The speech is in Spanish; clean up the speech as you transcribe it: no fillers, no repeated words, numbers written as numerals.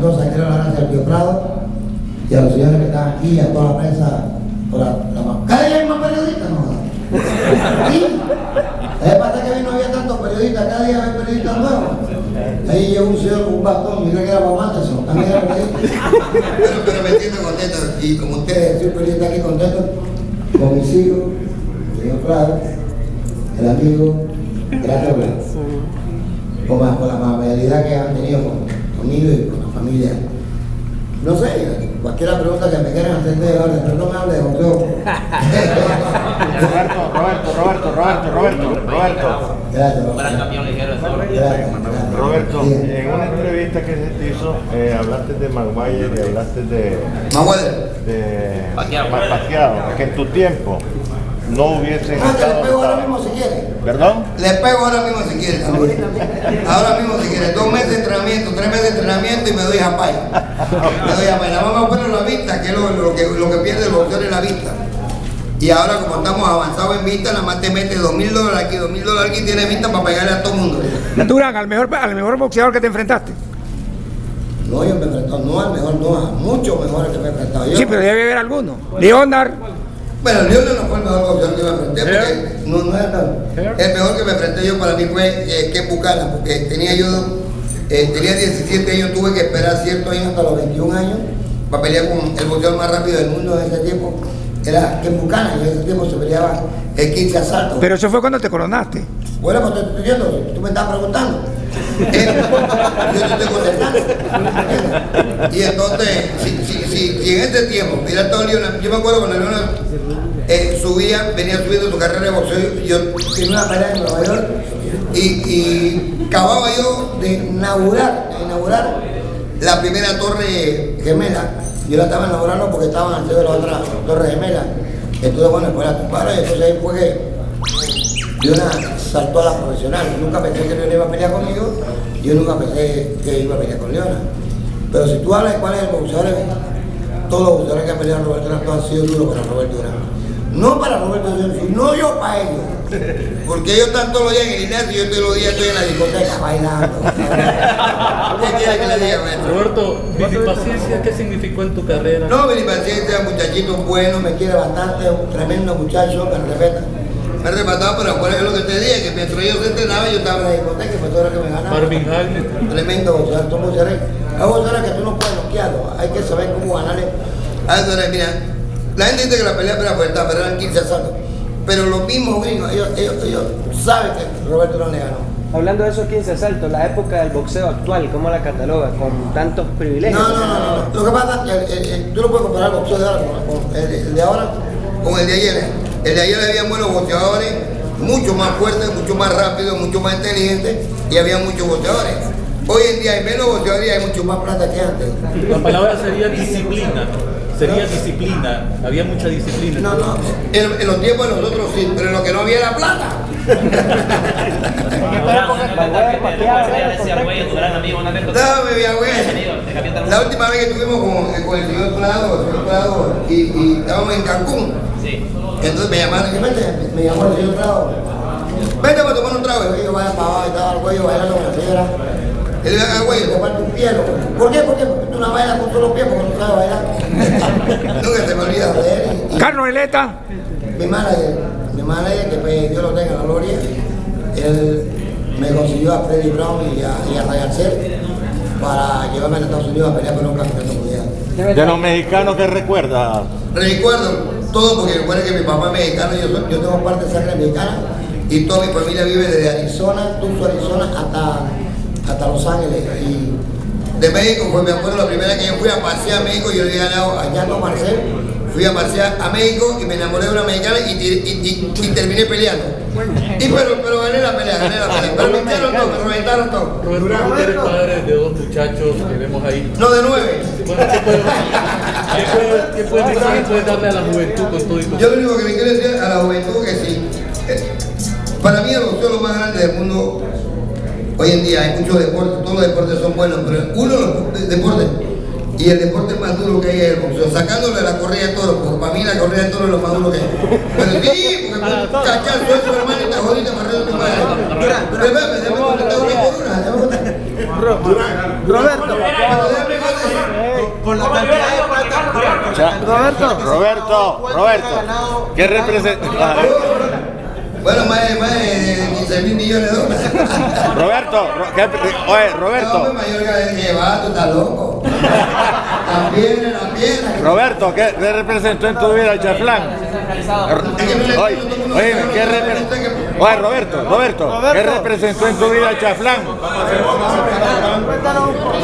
Mendoza, quiero dar gracias al Pío Prado y a los señores que están aquí, a toda la prensa, cada día hay más periodistas, ¿no? Sí. Es para que no había tantos periodistas, cada día hay periodistas nuevos. Ahí llegó un señor con un bastón, mira que era para Manderson, también era periodista. Pero me siento contento, y como ustedes, soy periodista aquí contento con mis hijos, el señor Prado, el amigo, gracias por la amabilidad que han tenido conmigo y con la familia. No sé, cualquier pregunta que me quieran hacer de ahora, pero no me hable de boxeo. Roberto. Gracias, Para campeón ligero de todo. Roberto, en una entrevista que se te hizo, hablaste de Maguire y hablaste de Pacquiao, que en tu tiempo no hubiesen le pego ahora mismo si quiere. ¿Perdón? Le pego ahora mismo si quiere. Ahora mismo si quiere. 2 meses de entrenamiento, 3 meses de entrenamiento y me doy a pay. Me doy a pay. Nada más me opero la vista, que es lo que pierde el boxeador es la vista. Y ahora como estamos avanzados en vista, nada más te metes $2.000 aquí, $2.000 aquí, tienes vista para pegarle a todo el mundo. Durán, al mejor boxeador que te enfrentaste. No, yo me enfrento, no al mejor, no, a muchos mejores que me he enfrentado yo. Sí, pero debe haber alguno. Leonard. Bueno, Leonard no fue el mejor boxeador que me enfrenté, porque no era tan. El mejor que me enfrenté yo para mí fue Ken Buchanan, porque tenía 17 años, tuve que esperar ciertos años hasta los 21 años para pelear con el boxeador más rápido del mundo en ese tiempo. Era Ken Buchanan, y en ese tiempo se peleaba el 15 asaltos. Pero eso fue cuando te coronaste. Bueno, pues te estoy diciendo, tú me estás preguntando. Yo te estoy contestando. Y entonces, si en ese tiempo, mira todo Leonard, yo me acuerdo cuando Leonard venía subiendo su carrera de boxeo, yo tenía una pelea en Nueva York y acababa yo de inaugurar la primera torre gemela. Yo la estaba inaugurando porque estaban antes de la otra torre gemela. Entonces, bueno, después la tumbaron y entonces ahí fue que Leonard saltó a la profesional. Nunca pensé que Leonard iba a pelear conmigo, yo nunca pensé que iba a pelear con Leonard. Pero si tú hablas de cuál es el boxeador, todos los boxeadores que han peleado Roberto Durán han sido duros para Roberto Durán. No para Roberto Durán, sino yo para ellos. Porque ellos están todos los días en el gimnasio y yo todos los días estoy en la discoteca bailando. ¿Qué quiere que le diga, maestro? Roberto, Vilipaciencia, ¿qué significó en tu carrera? No, Vilipaciencia, muchachito bueno, me quiere bastante, un tremendo muchacho, me respeta. Me respetaba, pero acuérdate de lo que te dije, que mientras yo se entrenaba, yo estaba en la discoteca y fue todo lo que me ganaba. Marvin Hagler. Tremendo boxeador, todo boxeador. Hay boxeadores que tú no puedes noquearlo, hay que saber cómo ganarle. A eso era, mira, la gente dice que la pelea era fuerte, pero eran 15 asaltos. Pero los mismos gringos, ellos saben que Roberto no le ganó. Hablando de esos 15 asaltos, la época del boxeo actual, ¿cómo la cataloga? Con tantos privilegios. No. Lo que pasa es que tú no puedes comparar el boxeo de ahora con el de ahora con el de ayer. El de ayer había buenos boxeadores, mucho más fuertes, mucho más rápidos, mucho más inteligentes y había muchos boxeadores. Hoy en día hay menos boxeadores y hay mucho más plata que antes. La palabra sería disciplina. Sería disciplina, había mucha disciplina. No, en los tiempos de nosotros sí, pero en lo que no había era plata. No, mi abuelo. La última vez que estuvimos con el señor Prado, y estábamos en Cancún. Sí. Entonces me llamaron, me llamó el señor Prado. Vete para tomar un trago. Y yo vaya para abajo y estaba el cuello bailando con la señora. Él dice, güey, te falta un pie. ¿Por qué? Porque tú no bailas con solo pie porque no sabes bailar. Nunca se me olvida de él. Carlos Eleta. Mi manager, que pues, Dios lo tenga en la gloria, él me consiguió a Freddy Brown y a Ryan Cell para llevarme a Estados Unidos a pelear por un campeonato mundial. De los mexicanos que recuerdas. Recuerdo todo porque recuerda que mi papá es mexicano, yo tengo parte de sangre mexicana y toda mi familia vive desde Arizona, Tucson, Arizona hasta Los Ángeles. Y de México fue, me acuerdo, la primera que yo fui a pasear a México, yo le había ganado a Yanko Marcel, fui a pasear a México y me enamoré de una mexicana y terminé peleando. Pero gané la pelea, pero me echaron todo, me reventaron todo. Roberto, tú eres padre de 2 muchachos que vemos ahí. No, de 9. Bueno, ¿qué puedes darle a la juventud con todo esto? Yo lo único que le quiero decir a la juventud es que sí, para mí el boxeo es lo más grande del mundo. Hoy en día hay muchos deportes, todos los deportes son buenos, pero uno de los deportes y el deporte más duro que hay es el boxeo, sacándole la correa de toro, porque para mí la correa de toro es lo más duro que hay. Pero sí, porque cachazo eso, hermano, y te jodiste para arriba de tu madre. Pero déjame contestar una por una. Roberto. Con la cantidad de plata. Roberto, ¿qué representa? Bueno, más de 15.000 millones de dólares. Roberto, No, Roberto, hombre, mayor que va, tú estás loco. La piedra. Roberto, ¿qué representó en tu vida el chaflán? Oye, ¿qué representó? Oye, Roberto, ¿qué representó en tu vida el chaflán? Cuéntanos un poco.